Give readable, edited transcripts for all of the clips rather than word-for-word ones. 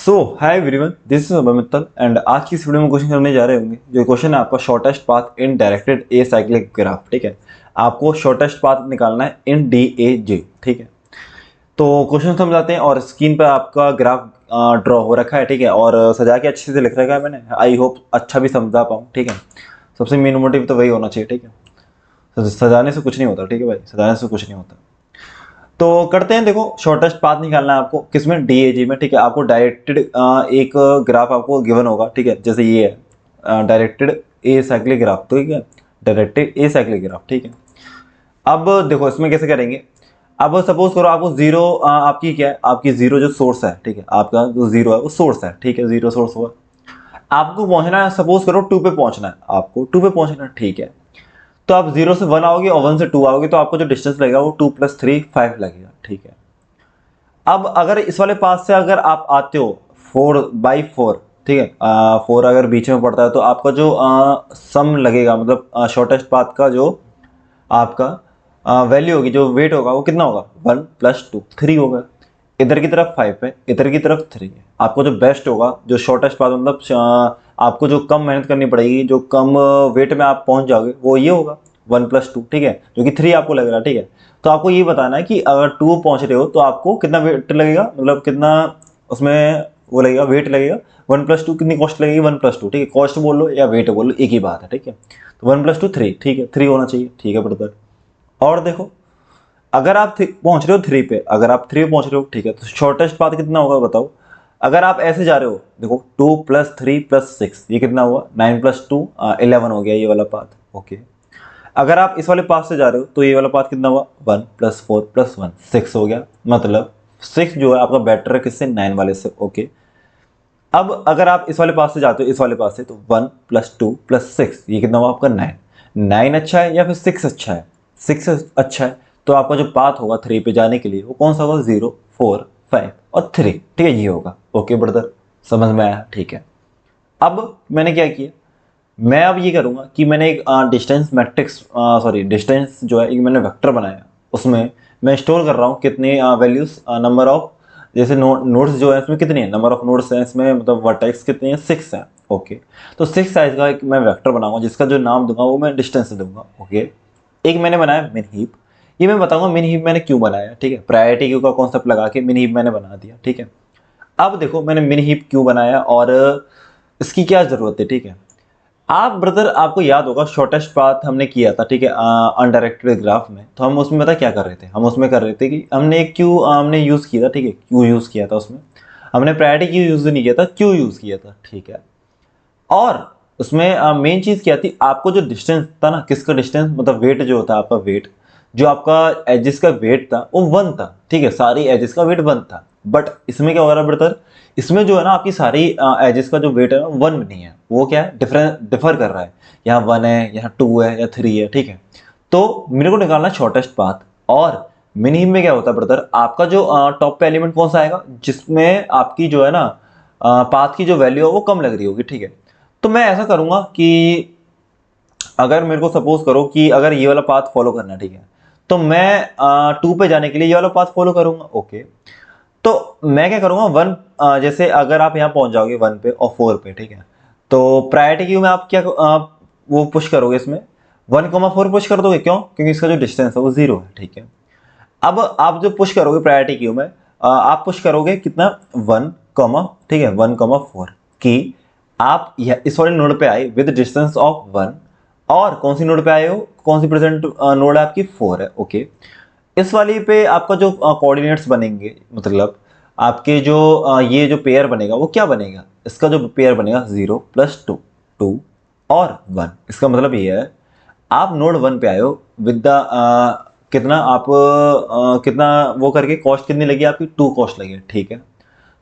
So hi everyone, this is Abhay Mittal and आज की इस वीडियो में क्वेश्चन करने जा रहे होंगे। जो क्वेश्चन है आपका shortest path in directed a cyclic graph. ठीक है, आपको शॉर्टेस्ट पाथ निकालना है इन डी ए जे। ठीक है, तो क्वेश्चन समझाते हैं और स्क्रीन पर आपका ग्राफ ड्रॉ हो रखा है। ठीक है, और सजा के अच्छे से लिख रखा है मैंने। आई होप अच्छा भी समझा पाऊँ। ठीक है, सबसे मेन मोटिव तो वही होना चाहिए। ठीक है, सजाने से कुछ नहीं होता। ठीक है भाई, सजाने से कुछ नहीं होता। तो करते हैं। देखो, शॉर्टेस्ट पाथ निकालना है आपको किसमें, डीएजी में। ठीक है, आपको डायरेक्टेड एक ग्राफ आपको गिवन होगा। ठीक है, जैसे ये है डायरेक्टेड ए साइक्लिक ग्राफ। तो ठीक है, डायरेक्टेड ए साइक्लिक ग्राफ। ठीक है, अब देखो इसमें कैसे करेंगे। अब सपोज करो आपको जीरो, आपकी क्या है, आपकी जीरो जो सोर्स है। ठीक है, आपका जो जीरो है वो सोर्स है। ठीक है, जीरो सोर्स हुआ। आपको पहुंचना है, सपोज करो टू पे पहुंचना है, आपको टू पे पहुंचना है। ठीक है, तो आप जीरो से वन आओगे और वन से टू आओगे, तो आपको जो डिस्टेंस लगेगा वो टू प्लस थ्री फाइव लगेगा। ठीक है, अब अगर इस वाले पास से अगर आप आते हो फोर बाई फोर, ठीक है, फोर अगर बीच में पड़ता है तो आपका जो सम लगेगा, मतलब शॉर्टेस्ट पाथ का जो आपका वैल्यू होगी, जो वेट होगा वो कितना होगा, वन प्लस टू थ्री होगा। इधर की तरफ फाइव है, इधर की तरफ थ्री है। आपको जो बेस्ट होगा, जो शॉर्टेस्ट पाथ, मतलब आपको जो कम मेहनत करनी पड़ेगी, जो कम वेट में आप पहुंच जाओगे, वो ये होगा वन प्लस टू। ठीक है, जो कि थ्री आपको लग रहा है। ठीक है, तो आपको ये बताना है कि अगर टू पहुंच रहे हो तो आपको कितना वेट लगेगा, मतलब कितना उसमें वो लगेगा, वेट लगेगा। वन प्लस टू कितनी कॉस्ट लगेगी, वन प्लस टू। ठीक है, कॉस्ट बोल लो या वेट बोल लो, एक ही बात है। ठीक है, तो वन प्लस टू थ्री। ठीक है, थ्री होना चाहिए। ठीक है ब्रदर, और देखो अगर आप पहुंच रहे हो थ्री पे, अगर आप थ्री पे पहुंच रहे हो, ठीक है, तो शॉर्टेस्ट पाथ कितना होगा बताओ। अगर आप ऐसे जा रहे हो, देखो two plus three plus six, ये कितना हुआ, नाइन प्लस टू 11 हो गया ये वाला पाथ। ओके, अगर आप इस वाले पाथ से जा रहे हो तो ये वाला पाथ कितना हुआ, one plus four plus one six हो गया। मतलब सिक्स जो है आपका बेटर है किससे, नाइन वाले से। ओके, अब अगर आप इस वाले पास से जाते हो, इस वाले पास से, तो one plus two plus six, ये कितना हुआ आपका नाइन। नाइन अच्छा है या फिर सिक्स अच्छा है, सिक्स अच्छा है। तो आपका जो पाथ होगा थ्री पे जाने के लिए वो कौन सा होगा, जीरो फोर फाइव और थ्री। ठीक है, ये होगा। ओके ब्रदर, समझ में आया। ठीक है, अब मैंने क्या किया, मैं अब ये करूंगा कि मैंने एक डिस्टेंस मैट्रिक्स, सॉरी डिस्टेंस जो है एक मैंने वेक्टर बनाया। उसमें मैं स्टोर कर रहा हूँ कितने वैल्यूज, नंबर ऑफ, जैसे नोड्स जो है इसमें कितने हैं, नंबर ऑफ नोड्स हैं इसमें, मतलब वर्टेक्स कितने हैं, सिक्स हैं। ओके, तो सिक्स साइज का एक मैं वेक्टर बनाऊंगा जिसका जो नाम दूंगा वो मैं डिस्टेंस दूंगा। ओके, एक मैंने बनाया मिन हीप। ये मैं बताऊंगा मिन हीप मैंने क्यों बनाया। ठीक है, प्रायोरिटी क्यू का कॉन्सेप्ट लगा के मिन हीप मैंने बना दिया। ठीक है, अब देखो मैंने मिन हीप क्यों बनाया और इसकी क्या जरूरत है। ठीक है, आप ब्रदर, आपको याद होगा शॉर्टेस्ट पाथ हमने किया था। ठीक है, अनडायरेक्टेड ग्राफ में, तो हम उसमें पता क्या कर रहे थे, हम उसमें कर रहे थे कि हमने क्यू हमने यूज़ किया था। ठीक है, क्यू यूज़ किया था उसमें, हमने प्रायोरिटी क्यू यूज़ नहीं किया था, क्यू यूज़ किया था। ठीक है, और उसमें मेन चीज़ क्या थी, आपको जो डिस्टेंस था ना, किसका डिस्टेंस, मतलब वेट जो होता है आपका वेट, जो आपका एजिस का वेट था वो वन था। ठीक है, सारी एजिस का वेट वन था। बट इसमें क्या हो रहा है ब्रदर, इसमें जो है ना आपकी सारी एजिस का जो वेट है ना वन नहीं है, वो क्या है, डिफर कर रहा है। यहाँ वन है, यहाँ टू है, या थ्री है। ठीक है, तो मेरे को निकालना है शॉर्टेस्ट पाथ। और मिनिमम में क्या होता है ब्रदर, आपका जो टॉप पे एलिमेंट कौन सा आएगा, जिसमें आपकी जो है ना पाथ की जो वैल्यू है वो कम लग रही होगी। ठीक है, तो मैं ऐसा करूंगा कि अगर मेरे को सपोज करो कि अगर ये वाला पाथ फॉलो करना है, ठीक है, तो मैं टू पे जाने के लिए ये वाला पाथ फॉलो करूंगा। ओके, तो मैं क्या करूंगा, वन, जैसे अगर आप यहाँ पहुंच जाओगे वन पे और फोर पे, ठीक है, तो प्रायोरिटी क्यू में आप क्या वो पुश करोगे, इसमें वन कॉमा फोर पुश कर दोगे। क्यों, क्योंकि इसका जो डिस्टेंस है वो जीरो है। ठीक है, अब आप जो पुश करोगे प्रायोरिटी क्यू में, आप पुश करोगे कितना, वन कॉमा, ठीक है, वन कॉमा फोर, कि आप इस वाले नोड पे आए विद डिस्टेंस ऑफ वन, और कौन सी नोड पे आए हो, कौन सी प्रेजेंट नोड है आपकी, फोर है। ओके, इस वाली पे आपका जो कोऑर्डिनेट्स बनेंगे, मतलब आपके जो ये जो पेयर बनेगा वो क्या बनेगा, इसका जो पेयर बनेगा जीरो प्लस टू, टू और वन। इसका मतलब ये है, आप नोड वन पे आए हो विद द कितना आप कितना वो करके, कॉस्ट कितनी लगी आपकी, टू कॉस्ट लगी। ठीक है,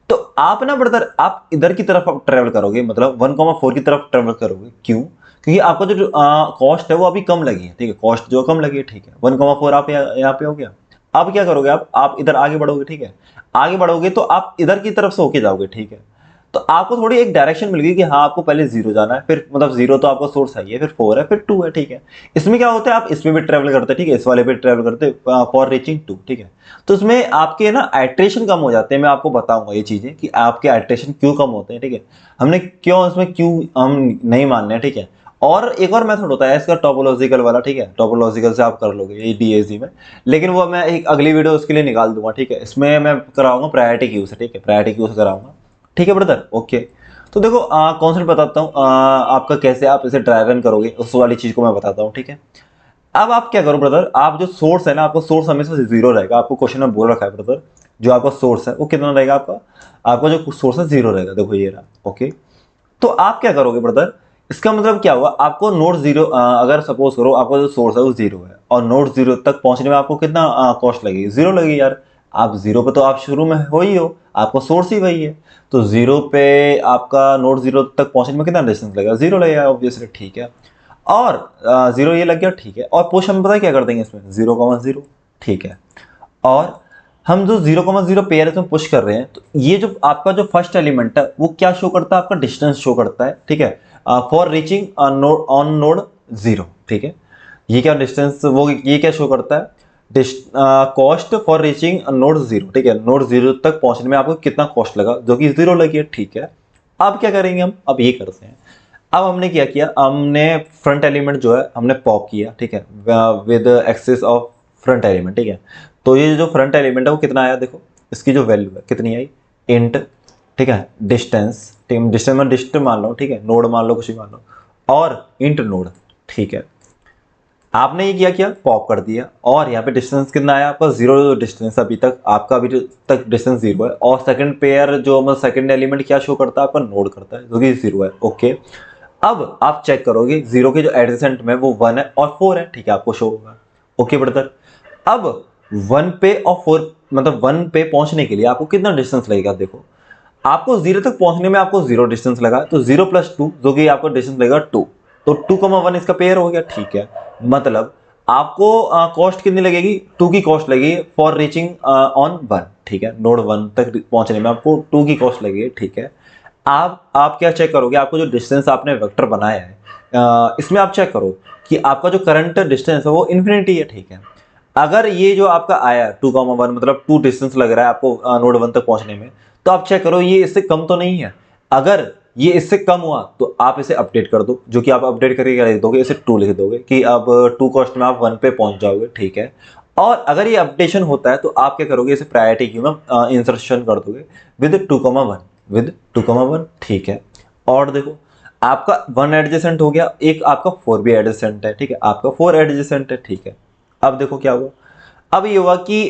तो आप ना ब्रदर, आप इधर की तरफ आप ट्रेवल करोगे, मतलब वन कॉमा फोर की तरफ ट्रेवल करोगे। क्यों, क्योंकि आपका जो कॉस्ट है वो अभी कम लगी है। ठीक है, कॉस्ट जो कम लगी है। ठीक है, वन कॉमा फोर आप यहाँ पे हो गया। अब क्या करोगे आप इधर आगे बढ़ोगे। ठीक है, आगे बढ़ोगे तो आप इधर की तरफ से होके जाओगे। ठीक है, तो आपको थोड़ी एक डायरेक्शन मिल गई कि हाँ आपको पहले 0 जाना है, फिर मतलब 0 तो आपका सोर्स है, फिर 4 है, फिर 2 है, ठीक है। इसमें क्या होता है, आप इसमें भी ट्रेवल करते हैं, ठीक है, इस वाले पे ट्रेवल करते फॉर रीचिंग 2, ठीक है। तो इसमें आपके ना आइट्रेशन कम हो जाते हैं, मैं आपको बताऊंगा ये चीजें कि आपके आइट्रेशन क्यों कम होते हैं, ठीक है। हमने क्यों इसमें क्यों हम नहीं मानने हैं, ठीक है। और एक और मेथड होता है इसका टोपोलॉजिकल वाला, ठीक है, टोपोलॉजिकल से आप कर लोगे ये डीएसी में, लेकिन वो मैं एक अगली वीडियो उसके लिए निकाल दूंगा, ठीक है। इसमें मैं कराऊंगा प्रायोरिटी क्यू से, ठीक है, प्रायोरिटी क्यू से कराऊंगा, ठीक है ब्रदर, ओके। तो देखो कॉन्सेप्ट बताता हूँ आपका, कैसे आप इसे ड्राई रन करोगे उस वाली चीज को मैं बताता हूँ, ठीक है। अब आप क्या करो ब्रदर, आप जो सोर्स है ना, आपका सोर्स हमेशा 0 रहेगा, आपको क्वेश्चन में बोल रखा है ब्रदर, जो आपका सोर्स है वो कितना रहेगा आपका, आपका जो सोर्स है 0 रहेगा, देखो ये रहा, ओके। तो आप क्या करोगे ब्रदर, इसका मतलब क्या हुआ, आपको नोड 0, अगर सपोज करो आपका जो सोर्स है वो 0 है और नोड 0 तक पहुंचने में आपको कितना कॉस्ट लगेगी, 0 लगेगी यार। आप 0 पे तो आप शुरू में हो ही हो, आपका सोर्स ही वही है, तो 0 पे आपका नोड 0 तक पहुंचने में कितना डिस्टेंस लगेगा, 0 लगेगा ऑब्वियसली, ठीक है। और 0 ये लग गया, ठीक है। और पुश हम पता है क्या कर देंगे इसमें, 0,0, ठीक है। और हम जो 0,0 पेयर इसमें पुश कर रहे हैं, तो ये जो आपका जो फर्स्ट एलिमेंट है वो क्या शो करता है, आपका डिस्टेंस शो करता है, ठीक है, for reaching node on node 0, ठीक है। ये क्या डिस्टेंस, वो ये क्या शो करता है, कॉस्ट फॉर रीचिंग नोड 0, ठीक है, नोड 0 तक पहुंचने में आपको कितना कॉस्ट लगा, जो कि 0 लगी है, ठीक है। अब क्या करेंगे हम, अब ये करते हैं, अब हमने क्या किया, हमने फ्रंट एलिमेंट जो है हमने पॉप किया, ठीक है, with access of front element, ठीक है। तो ये जो फ्रंट एलिमेंट है वो कितना आया, देखो इसकी जो वैल्यू है कितनी आई, इंट, ठीक है, डिस्टेंस, ठीक है, डिस्टेंस में डिस्टेंस मान लो, ठीक है, नोड मान लो, कुछ भी मान लो, और इंट नोड, ठीक है। आपने ये किया पॉप कर दिया, और यहाँ पे डिस्टेंस कितना आया आपका, 0 डिस्टेंस, अभी तक आपका अभी तक डिस्टेंस 0 है, और सेकंड पेयर जो मतलब सेकंड एलिमेंट क्या शो करता है, आपका नोड करता है, जो कि 0 है, ओके। अब आप चेक करोगे 0 के जो एडजेसेंट में वो 1 है और 4 है, ठीक है, आपको शो होगा, ओके ब्रदर। अब 1 पे और 4, मतलब 1 पे पहुंचने के लिए आपको कितना डिस्टेंस लगेगा, देखो आपको 0 तक पहुंचने में आपको 0 डिस्टेंस लगा, तो 0 + 2 जो कि आपको डिस्टेंस लगेगा 2, तो 2,1 इसका पेयर हो गया, ठीक है। मतलब आपको कॉस्ट कितनी लगेगी, 2 की कॉस्ट लगेगी फॉर रीचिंग ऑन 1, ठीक है, नोड 1 तक पहुंचने में आपको 2 की कॉस्ट लगेगी, ठीक है। आप क्या चेक करोगे, आपको जो डिस्टेंस आपने वेक्टर बनाया है इसमें आप चेक करो कि आपका जो करंट डिस्टेंस है वो इन्फिनिटी है, ठीक है। अगर ये जो आपका आया 2,1, मतलब 2 डिस्टेंस लग रहा है आपको नोड 1 तक पहुंचने में, तो आप चेक करो ये इससे कम तो नहीं है। अगर ये इससे कम हुआ तो आप इसे अपडेट कर दो, जो कि आप अपडेट करके क्या लिख दोगे, इसे 2 लिख दोगे कि अब 2 कॉस्ट में आप 1 पे पहुंच जाओगे, ठीक है। और अगर ये अपडेशन होता है तो आप क्या करोगे, इसे प्रायोरिटी क्यू में इंसर्शन कर दोगे विद 2,1, विद 2,1, ठीक है। और देखो आपका 1 एडजेसेंट हो गया, एक आपका 4 भी एडजेसेंट है, ठीक है, आपका 4 एडजेसेंट है, ठीक है। अब देखो क्या हुआ, अब ये हुआ कि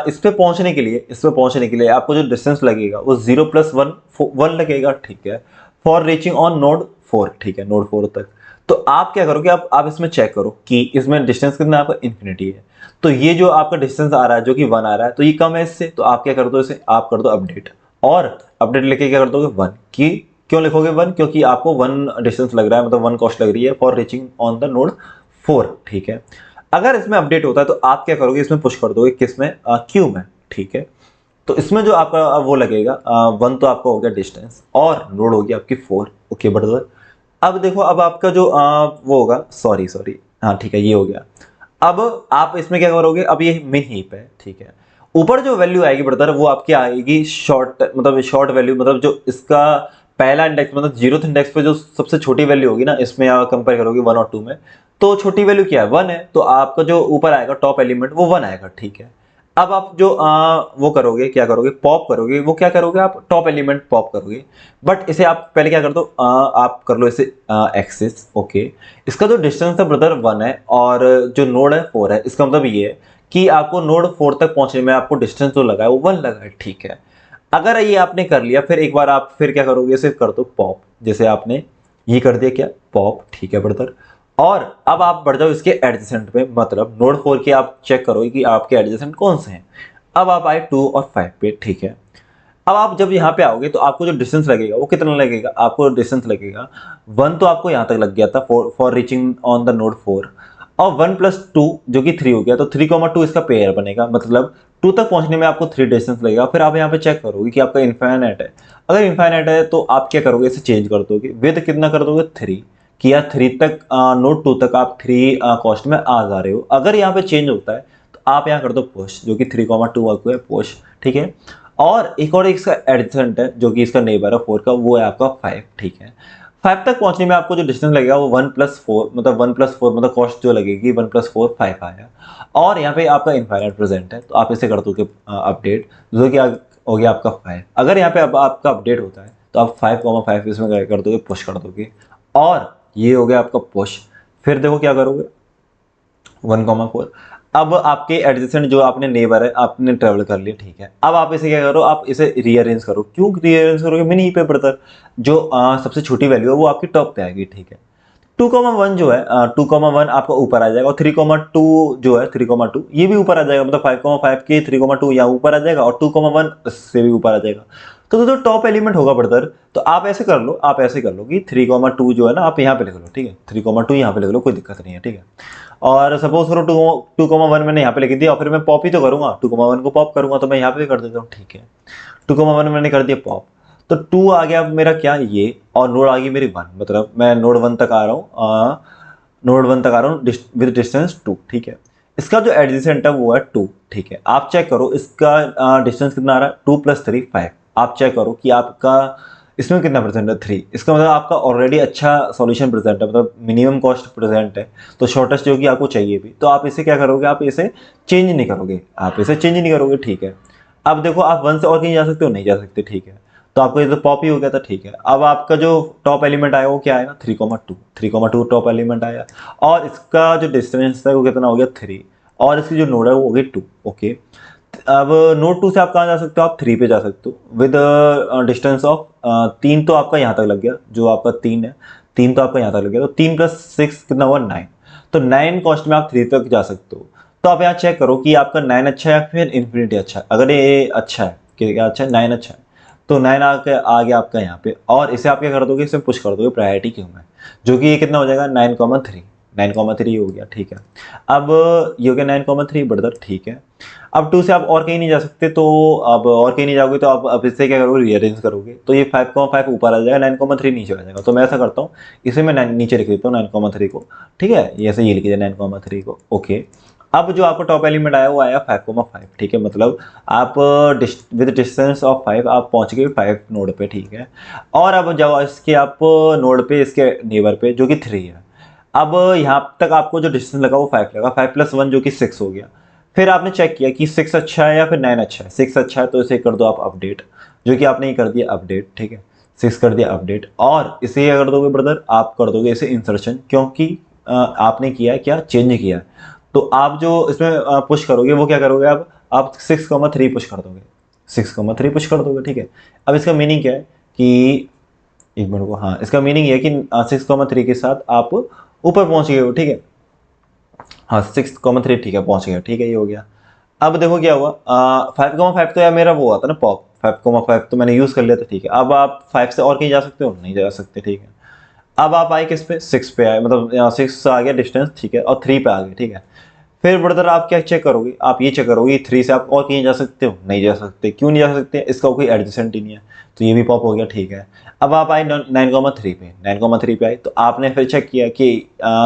इस पे पहुंचने के लिए, इस पे पहुंचने के लिए आपको जो डिस्टेंस लगेगा वो 0 + 1 1 लगेगा, ठीक है, फॉर रीचिंग ऑन नोड 4, ठीक है, नोड 4 तक। तो आप क्या करोगे, आप इसमें चेक करो कि इसमें डिस्टेंस कितना आपका इन्फिनिटी है, तो ये जो आपका डिस्टेंस आ रहा है जो कि 1 आ रहा है, तो ये कम है इससे, तो आप क्या कर दो, इसे आप कर दो अपडेट, और अपडेट लेके क्या कर दोगे 1 की, क्यों लिखोगे 1, क्योंकि आपको 1 डिस्टेंस लग रहा है, मतलब 1 कॉस्ट लग रही है for reaching on the node 4, ठीक है। अगर इसमें अपडेट होता है तो आप क्या करोगे, इसमें पुश कर दोगे किसमें, क्यू में, ठीक है। तो इसमें जो आपका वो लगेगा 1 तो आपका हो गया डिस्टेंस, और नोड होगी आपकी 4, ओके ब्रदर। अब देखो अब आपका जो वो होगा, सॉरी सॉरी, हाँ ठीक है, ये हो गया। अब आप इसमें क्या करोगे, अब ये मिन हीप है, ठीक है। ऊपर जो वैल्यू आएगी ब्रदर वो आपकी आएगी शॉर्ट, मतलब शॉर्ट वैल्यू, मतलब जो इसका पहला इंडेक्स, मतलब 0th इंडेक्स पे जो सबसे छोटी वैल्यू होगी ना, इसमें आप कंपेयर करोगे 1 और 2 में, तो छोटी वैल्यू क्या है, 1 है, तो आपका जो ऊपर आएगा टॉप एलिमेंट वो 1 आएगा, ठीक है। अब आप जो वो करोगे, क्या करोगे, पॉप करोगे, वो क्या करोगे, आप टॉप एलिमेंट पॉप करोगे, बट इसे आप पहले क्या कर दो, आप कर लो इसे एक्सेस, ओके। इसका जो डिस्टेंस है ब्रदर 1 है, और जो नोड है 4 है, इसका मतलब ये है कि आपको नोड 4 तक पहुंचने में आपको डिस्टेंस जो लगा है वो 1 लगा है, ठीक है। अगर ये आपने कर लिया, फिर एक बार आप फिर क्या करोगे, इसे कर दो पॉप, जैसे आपने ये कर दिया क्या, पॉप, ठीक है ब्रदर। और अब आप बढ़ जाओ इसके एडजेसेंट पे, मतलब नोड 4 के आप चेक करो कि आपके एडजेसेंट कौन से हैं। अब आप आए 2 और 5 पे, ठीक है। अब आप जब यहाँ पे आओगे तो आपको जो डिस्टेंस लगेगा वो कितना लगेगा, आपको डिस्टेंस लगेगा 1, तो आपको यहाँ तक लग गया था for reaching on the node 4, और 1 + 2 जो कि 3 हो गया, तो 3,2 इसका पेयर बनेगा, मतलब टू तक पहुंचने में आपको 3 डिस्टेंस लगेगा। फिर आप यहाँ पे चेक करोगे कि आपका इन्फाइनाइट है। अगर इन्फाइनाइट है तो आप क्या करोगे, इसे चेंज कर दोगे। विद कितना कर दोगे, 3, कि यार 3 तक नोड 2 तक आप 3 कॉस्ट में आ जा रहे हो। अगर यहाँ पे चेंज होता है तो आप यहाँ कर दो पुश, जो कि 3,2 आपको है पुश, ठीक है। और एक और इसका एडजेसेंट है जो कि इसका नेबर है 4 का, वो है आपका 5, ठीक है। 5 तक पहुंचने में आपको जो डिस्टेंस लगेगा वो 1+4, मतलब 1+4 मतलब कॉस्ट जो लगेगी 1+4 5 आया। और यहाँ पे आपका इनफाइनाइट प्रेजेंट है, तो आप इसे कर दोगे अपडेट, जो कि हो गया आपका 5। अगर यहाँ पे अब आपका अपडेट होता है तो आप 5,5 इसमें कर दोगे, पुश कर दोगे, और ये हो गया आपका पुश। फिर देखो क्या करोगे, 1,4। अब आपके एडजेसेंट जो आपने नेबर है आपने ट्रेवल कर लिया, ठीक है। अब आप इसे क्या करो, आप इसे रीअरेंज करो। क्यों रीअरेंज करोगे, मिनी पे ब्रदर, जो सबसे छोटी वैल्यू है वो आपकी टॉप पे आएगी, ठीक है। 2,1 जो है 2,1 आपका ऊपर आ जाएगा, और 3,2 जो है 3,2 ये भी ऊपर आ जाएगा, मतलब 5,5 के 3,2 यहाँ ऊपर आ जाएगा, और 2,1 से भी ऊपर आ जाएगा। तो जो टॉप एलिमेंट होगा ब्रदर, तो आप ऐसे कर लो, आप ऐसे कर लो कि 3,2 जो है ना आप यहाँ पे लिख लो, ठीक है। 3,2 यहाँ पे लिख लो, कोई दिक्कत नहीं है, ठीक है। और सपोज करो 2,1 मैंने यहाँ पे लिख दिया, और फिर मैं पॉप ही तो करूंगा, 2,1 को पॉप करूंगा, तो मैं यहाँ पे भी कर देता हूँ, ठीक है। 2,1 मैंने कर दिया पॉप, तो 2 आ गया मेरा क्या ये, और नोड आ गई मेरी 1, मतलब मैं नोड 1 तक आ रहा हूँ, नोड 1 तक आ रहा हूँ विद डिस्टेंस 2, ठीक है। इसका जो एडजेसेंट है वो है 2, ठीक है। आप चेक करो इसका डिस्टेंस कितना आ रहा है, 2 + 3 5। आप चेक करो कि आपका इसमें कितना प्रेजेंट है, 3। इसका मतलब आपका ऑलरेडी अच्छा सॉल्यूशन प्रेजेंट है, मतलब मिनिमम कॉस्ट प्रेजेंट है, तो शॉर्टेस्ट जो कि आपको चाहिए भी। तो आप इसे क्या करोगे, आप इसे चेंज नहीं करोगे, आप इसे चेंज नहीं करोगे, ठीक है। अब देखो आप 1 से और कहीं जा सकते हो, नहीं जा सकते, ठीक है। तो आपको ये तो पॉप ही हो गया था, ठीक है। अब आपका जो टॉप एलिमेंट आया वो क्या आएगा, 3,2, 3,2 टॉप एलिमेंट आया, और इसका जो डिस्टेंस है वो कितना हो गया, 3, और इसकी जो नोड है वो हो गई 2, ओके। अब नोड 2 से आप कहाँ जा सकते हो, आप 3 पे जा सकते हो विद डिस्टेंस ऑफ 3, तो आपका यहाँ तक लग गया, जो आपका 3 है, 3 तो आपका यहाँ तक लग गया, तो 3 + 6 कितना हुआ, 9। तो 9 कॉस्ट में आप 3 तक जा सकते हो। तो आप यहाँ चेक करो कि आपका 9 अच्छा है या फिर इन्फिनिटी अच्छा है। अगर ये अच्छा है, क्या अच्छा है, 9 अच्छा है, तो 9 आ गया आपका यहाँ पे, और इसे आप क्या कर दोगे, इसे पुश कर दोगे प्रायोरिटी क्यू में, जो कि ये कितना हो जाएगा, 9,3, 9,3 हो गया, ठीक है। अब ये हो गया 9,3 ब्रदर, ठीक है। अब 2 से आप और कहीं नहीं जा सकते, तो अब और कहीं नहीं जाओगे तो आप अब इससे क्या करोगे, रीअरेंज करोगे, तो ये 5,5 ऊपर आ जाएगा, 9,3 नीचे आ जाएगा। तो मैं ऐसा करता हूँ, इसे मैं नीचे लिख देता हूँ 9,3 को, ठीक है। ये ऐसे ये लिख दिया 9,3 को, ओके। अब जो आपका टॉप एलिमेंट आया वो आया 5,5, ठीक है। मतलब आप विद डिस्टेंस ऑफ 5 आप पहुंच गए 5 नोड पे, ठीक है। और अब जब इसके आप नोड पे, इसके नेबर पे जो कि 3 है, अब यहाँ तक आपको जो डिस्टेंस लगा वो 5 लगा, 5 + 1 जो कि 6 हो गया। फिर आपने चेक किया कि 6 अच्छा है या फिर 9 अच्छा है। 6 अच्छा है तो इसे कर दो आप अपडेट, जो कि आपने ये कर दिया अपडेट, ठीक है। 6 कर दिया अपडेट, और इसे क्या कर दोगे ब्रदर, आप कर दोगे इसे इंसर्शन, क्योंकि आपने किया है क्या, चेंज किया है। तो आप जो इसमें पुश करोगे वो क्या करोगे, अब आप 6,3 पुश कर दोगे, 6,3 पुश कर दोगे, ठीक है। अब इसका मीनिंग क्या है कि, एक मिनट को, हाँ, इसका मीनिंग ये है कि 6,3 के साथ आप ऊपर पहुंच गए हो, ठीक है। हाँ 6,3 ठीक है, पहुंच गया, ठीक है, ये हो गया। अब देखो क्या हुआ, 5,5 तो यार मेरा वो हुआ था ना पॉप, 5,5 तो मैंने यूज़ कर लिया था, ठीक है। अब आप 5 से और कहीं जा सकते हो, नहीं जा सकते, ठीक है। अब आप आए किस पे, 6 पे आए, मतलब यहाँ 6 आ गया डिस्टेंस, ठीक है, और 3 पे आ गए, ठीक है। फिर ब्रदर आप क्या चेक करोगे, आप ये चेक करोगे 3 से आप और कहीं जा सकते हो, नहीं जा सकते। क्यों नहीं जा सकते, इसका कोई एडजेसेंट ही नहीं है, तो ये भी पॉप हो गया, ठीक है। अब आप आए 9,3 पे, 9,3 पे आए, तो आपने फिर चेक किया कि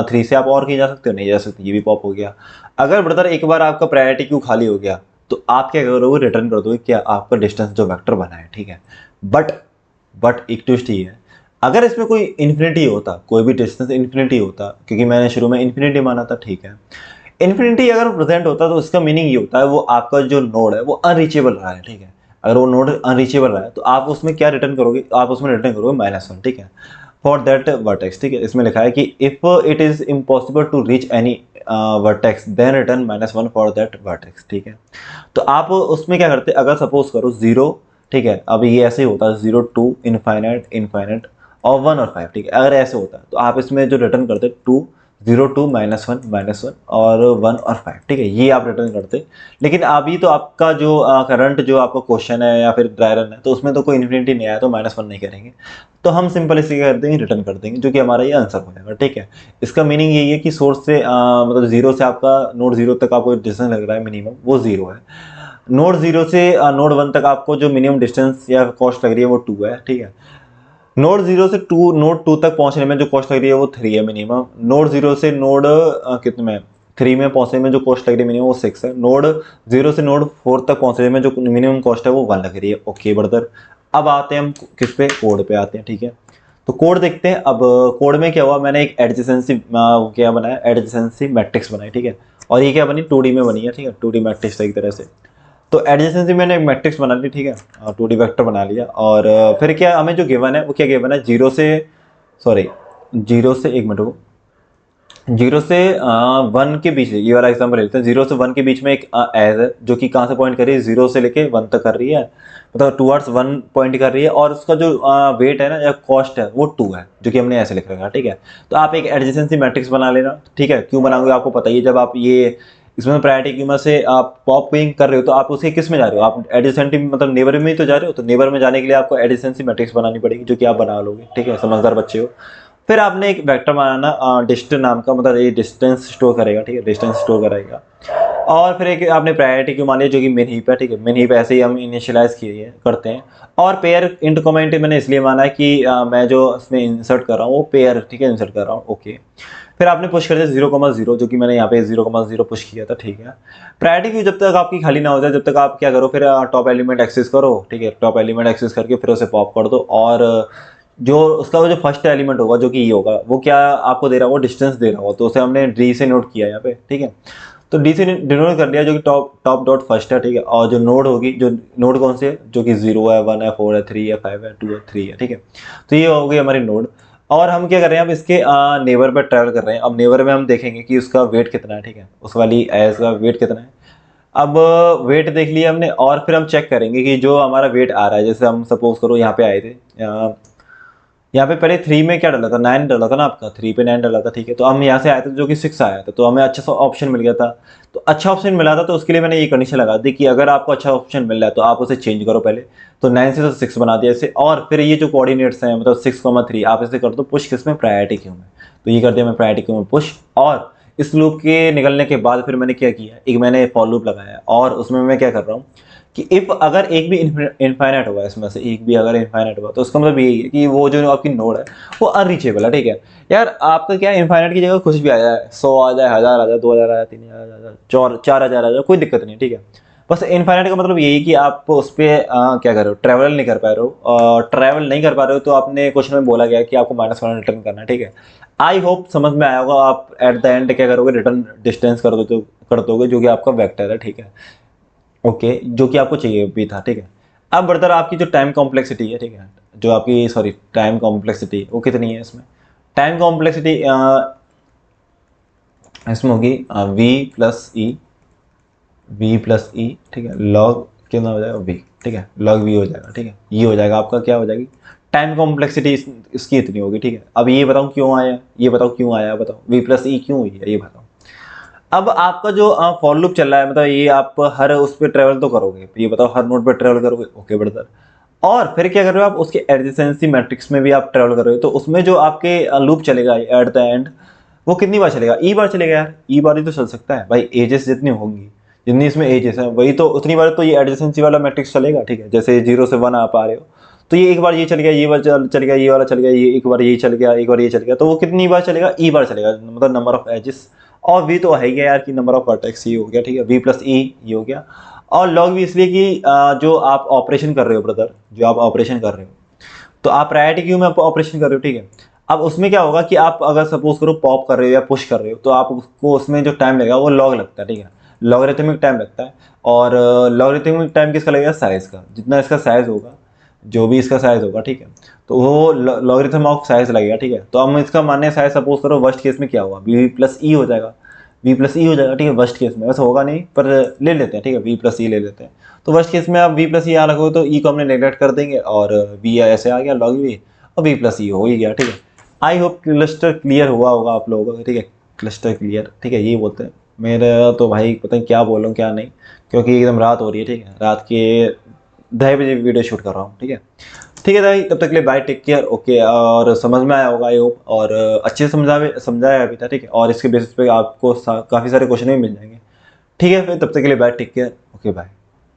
3 से आप और कहीं जा सकते हो, नहीं जा सकते, ये भी पॉप हो गया। अगर ब्रदर एक बार आपका प्रायोरिटी क्यू खाली हो गया, तो आप क्या करोगे, रिटर्न कर दोगे क्या, आपका डिस्टेंस जो वेक्टर बना है, ठीक है। बट एक ट्विस्ट ही है, अगर इसमें कोई इन्फिनिटी होता, कोई भी डिस्टेंस इन्फिनिटी होता, क्योंकि मैंने शुरू में इन्फिनिटी माना था, ठीक है। इन्फिनिटी अगर प्रेजेंट होता तो इसका मीनिंग ये होता है वो आपका जो नोड है वो अनरीचेबल रहा है, ठीक है। अगर वो नोड अनरीचेबल रहा है तो आप उसमें क्या रिटर्न करोगे, आप उसमें रिटर्न करोगे -1, ठीक है, फॉर दैट वर्टेक्स, ठीक है। इसमें लिखा है कि if it is impossible to reach any vertex then return -1 for that vertex, ठीक है। तो आप उसमें क्या करते, अगर सपोज करो 0, ठीक है, अब ये ऐसे ही होता है 0 2 इनफाइनाइट इनफाइनाइट और 1 और 5, ठीक है। अगर ऐसे होता है तो आप इसमें जो रिटर्न करते 2 0 2 -1 और 1 और 5, ठीक है, ये आप रिटर्न करते। लेकिन अभी तो आपका जो करंट जो आपका क्वेश्चन है या फिर ड्राई रन है, तो उसमें तो कोई इन्फिनिटी नहीं आया, तो -1 नहीं करेंगे, तो हम सिंपल इसे क्या कर देंगे, रिटर्न कर देंगे, जो कि हमारा ये आंसर हो जाएगा, ठीक है। इसका मीनिंग यही है कि सोर्स से मतलब 0 से आपका नोड 0 तक आपको डिस्टेंस लग रहा है मिनिमम, वो 0 है। नोड 0 से नोड 1 तक आपको जो मिनिमम डिस्टेंस या कॉस्ट लग रही है वो 2 है, ठीक है। नोड 0 से नोड 2 तक पहुंचने में जो कॉस्ट लग रही है वो 3 है मिनिमम। नोड 0 से नोड कितने में 3 में पहुंचने में जो कॉस्ट लग रही है मिनिमम वो 6 है। नोड 0 से नोड 4 तक पहुंचने में जो मिनिमम कॉस्ट है वो 1 लग रही है। ओके ब्रदर, अब आते हैं हम किस पे, कोड पे आते हैं, ठीक है। तो कोड देखते हैं। अब कोड में क्या हुआ, मैंने एक एडजेसेंसी क्या बनाया, एडजेसेंसी मैट्रिक्स बनाई, ठीक है। और ये क्या बनी, 2D में बनी है, ठीक है, 2D मैट्रिक्स एक तरह से। तो एडजेसेंसी मैंने एक मैट्रिक्स बना ली, ठीक है, 2D वेक्टर बना लिया। और फिर क्या हमें जो गिवन है वो क्या गिवन है, जीरो से एक मिनट को 0 से 1 के बीच, ये वाला एग्जाम्पल लेते हैं। 0 से 1 के बीच में एक एज है जो कि कहाँ से पॉइंट कर रही है, 0 से लेके 1 तक कर रही है, मतलब टूवर्ड्स 1 पॉइंट कर रही है। और उसका जो वेट है ना या कॉस्ट है वो 2 है, जो कि हमने ऐसे लिख रखा है, ठीक है। तो आप एक एडजेसेंसी मैट्रिक्स बना लेना, ठीक है। क्यों बनाओगे आपको पता ही है, जब आप ये इसमें प्रायोरिटी क्यू में से आप पॉपिंग कर रहे हो तो आप उसे किस में जा रहे हो, आप एडजेसेंटी मतलब नेबर में ही तो जा रहे हो। तो नेबर में जाने के लिए आपको एडजेसेंसी मैट्रिक्स बनानी पड़ेगी, जो कि आप बना लोगे, ठीक है, समझदार बच्चे हो। फिर आपने एक वेक्टर बनाना डिस्टेंस नाम का, मतलब ये डिस्टेंस स्टोर करेगा, ठीक है, डिस्टेंस स्टोर करेगा। और फिर एक आपने प्रायोरिटी क्यू मान लिया जो कि मेन हीप है, ठीक है। मेन हीप ऐसे ही हम इनिशियलाइज किए हैं करते हैं। और पेयर इंट कमेंट मैंने इसलिए माना है कि मैं जो इसमें इंसर्ट कर रहा हूँ वो पेयर, ठीक है, इंसर्ट कर रहा हूँ, ओके। फिर आपने पुश कर दिया 0,0, जो कि मैंने यहाँ पे 0,0 पुश किया था, ठीक है। प्रायोरिटी क्यू जब तक आपकी खाली ना हो जाए, जब तक आप क्या करो, फिर टॉप एलिमेंट एक्सेस करो, ठीक है। टॉप एलिमेंट एक्सेस करके फिर उसे पॉप कर दो। और जो उसका वो जो फर्स्ट एलिमेंट होगा जो कि ये होगा, वो क्या आपको दे रहा होगा, डिस्टेंस दे रहा होगा। तो उसे हमने डी से नोट किया यहाँ पे, ठीक है। तो डी से डिनोट कर लिया, जो कि टॉप डॉट फर्स्ट है, ठीक है। और जो नोड होगी, जो नोड कौन से है, जो कि 0 है, 1 है, 4 है, 3 है, 5 है, 2 है, 3 है, ठीक है। तो ये हो गई हमारी नोड। और हम क्या कर रहे हैं, अब इसके नेबर पर ट्रैवल कर रहे हैं। अब नेबर में हम देखेंगे कि उसका वेट कितना है, ठीक है, उस वाली एज का वेट कितना है। अब वेट देख लिया हमने, और फिर हम चेक करेंगे कि जो हमारा वेट आ रहा है, जैसे हम सपोज करो यहाँ पे आए थे, यहाँ पे पहले 3 में क्या डाला था, 9 डाला था ना आपका, 3 पे 9 डाला था, ठीक है। तो हम यहाँ से आए थे जो कि 6 आया था, तो हमें अच्छा सा ऑप्शन मिल गया था। तो अच्छा ऑप्शन मिला था, तो उसके लिए मैंने ये कंडीशन लगा दी कि अगर आपको अच्छा ऑप्शन मिल रहा है तो आप उसे चेंज करो पहले। तो 9 से तो 6 बना दिया इसे। और फिर ये जो कोऑर्डिनेट्स हैं, मतलब 6,3, आप इसे कर दो पुश किसमें, प्रायोरिटी क्यू में। तो ये कर दिया मैं प्रायोरिटी क्यू में पुश। और इस लूप के निकलने के बाद फिर मैंने क्या किया, एक मैंने फॉर लूप लगाया, और उसमें मैं क्या कर रहा हूँ कि इफ अगर एक भी इनफाइनाइट होगा, इसमें से एक भी अगर इनफाइनाइट होगा, तो उसका मतलब यही है कि वो जो आपकी नोड है वो अनरीचेबल है, ठीक है। यार आपका क्या इनफाइनाइट की जगह कुछ भी आ जाए, 100 आ जाए, 1000 आ जाए, 2000 आ जाए, 3000 आ जाए, 4000 आ जाए, कोई दिक्कत नहीं, ठीक है। बस इनफाइनाइट का मतलब यही कि आप उस पर क्या कर रहे हो, ट्रैवल नहीं कर पा रहे हो। और ट्रैवल नहीं कर पा रहे हो तो आपने क्वेश्चन में बोला गया कि आपको -1 रिटर्न करना है, ठीक है। आई होप समझ में आया होगा। आप एट द एंड क्या करोगे, रिटर्न डिस्टेंस कर दोगे, जो कि आपका वेक्टर है, ठीक है, ओके, जो कि आपको चाहिए भी था, ठीक है। अब बढ़ता आपकी जो टाइम कॉम्प्लेक्सिटी है, ठीक है, जो आपकी सॉरी टाइम कॉम्प्लेक्सिटी वो कितनी है इसमें। टाइम कॉम्प्लेक्सिटी इसमें होगी v+e, ठीक है, लॉग कितना हो जाएगा v, ठीक है, लॉग v हो जाएगा, ठीक है। ये हो जाएगा आपका, क्या हो जाएगी टाइम कॉम्प्लेक्सिटी इसकी इतनी होगी, ठीक है। अब ये बताऊँ क्यों आया, ये बताओ क्यों आया, बताओ v+e क्यों हुई है, ये बताओ। अब आपका जो फॉर लूप चल रहा है, मतलब ये आप हर उस पर ट्रेवल तो करोगे, ये बताओ हर नोड पर ट्रेवल करोगे, ओके ब्रदर। और फिर क्या कर रहे हो आप, उसके एडजेसेंसी मैट्रिक्स में भी आप ट्रेवल कर रहे हो, तो उसमें जो आपके लूप चलेगा एट द एंड, वो कितनी बार चलेगा, ई बार चलेगा यार, ई बार ही तो चल सकता है भाई। एजेस जितनी होंगी, जितनी इसमें एजेस है, वही तो उतनी बार तो ये एडजेसेंसी वाला मैट्रिक्स चलेगा, ठीक है। जैसे 0 से 1 आप आ रहे हो, तो ये एक बार ये चल गया, ये बार चल गया, ये वाला चल गया, ये एक बार ये चल गया, एक बार ये चल गया, तो वो कितनी बार चलेगा, ई बार चलेगा, मतलब नंबर ऑफ एजेस। और वी तो है ही यार कि नंबर ऑफ वर्टेक्स ये हो गया, ठीक है, v+e ये हो गया। और लॉग भी इसलिए कि जो आप ऑपरेशन कर रहे हो ब्रदर, जो आप ऑपरेशन कर रहे हो, तो आप प्रायोरिटी क्यू में आप ऑपरेशन कर रहे हो, ठीक है। अब उसमें क्या होगा कि आप अगर सपोज करो पॉप कर रहे हो या पुश कर रहे हो, तो आप उसको उसमें जो टाइम लगेगा वो लॉग लगता है, ठीक है, लॉगरिथमिक टाइम लगता है। और लॉगरिथमिक टाइम किसका लगेगा, साइज का, जितना इसका साइज होगा, जो भी इसका साइज होगा, ठीक है, तो वो लॉगरिथम ऑफ साइज लगेगा, ठीक है। तो हम इसका मान्य साइज सपोज करो, वर्स्ट केस में क्या होगा, v+e हो जाएगा, v+e हो जाएगा, ठीक है। वर्स्ट केस में वैसे होगा नहीं, पर ले लेते हैं, ठीक है, v+e ले लेते हैं। तो वर्स्ट केस में आप v+e यहाँ रखोगे तो e को हमने नेगलेक्ट कर देंगे, और v ऐसे आ गया लॉग v, और v+e हो ही गया, ठीक है। आई होप क्लस्टर क्लियर हुआ होगा आप लोगों का, ठीक है, क्लस्टर क्लियर, ठीक है, यही बोलते हैं। मेरा तो भाई पता नहीं क्या बोल रहा हूँ क्या नहीं, क्योंकि एकदम रात हो रही है, ठीक है, रात के 2:30 बजे वीडियो शूट कर रहा हूँ, ठीक है। ठीक है भाई, तब तक के लिए बाय, टेक केयर, ओके। और समझ में आया होगा आई होप, और अच्छे से समझाया अभी था, ठीक है। और इसके बेसिस पे आपको काफ़ी सारे क्वेश्चन भी मिल जाएंगे, ठीक है। फिर तब तक के लिए bye, take care, okay, bye.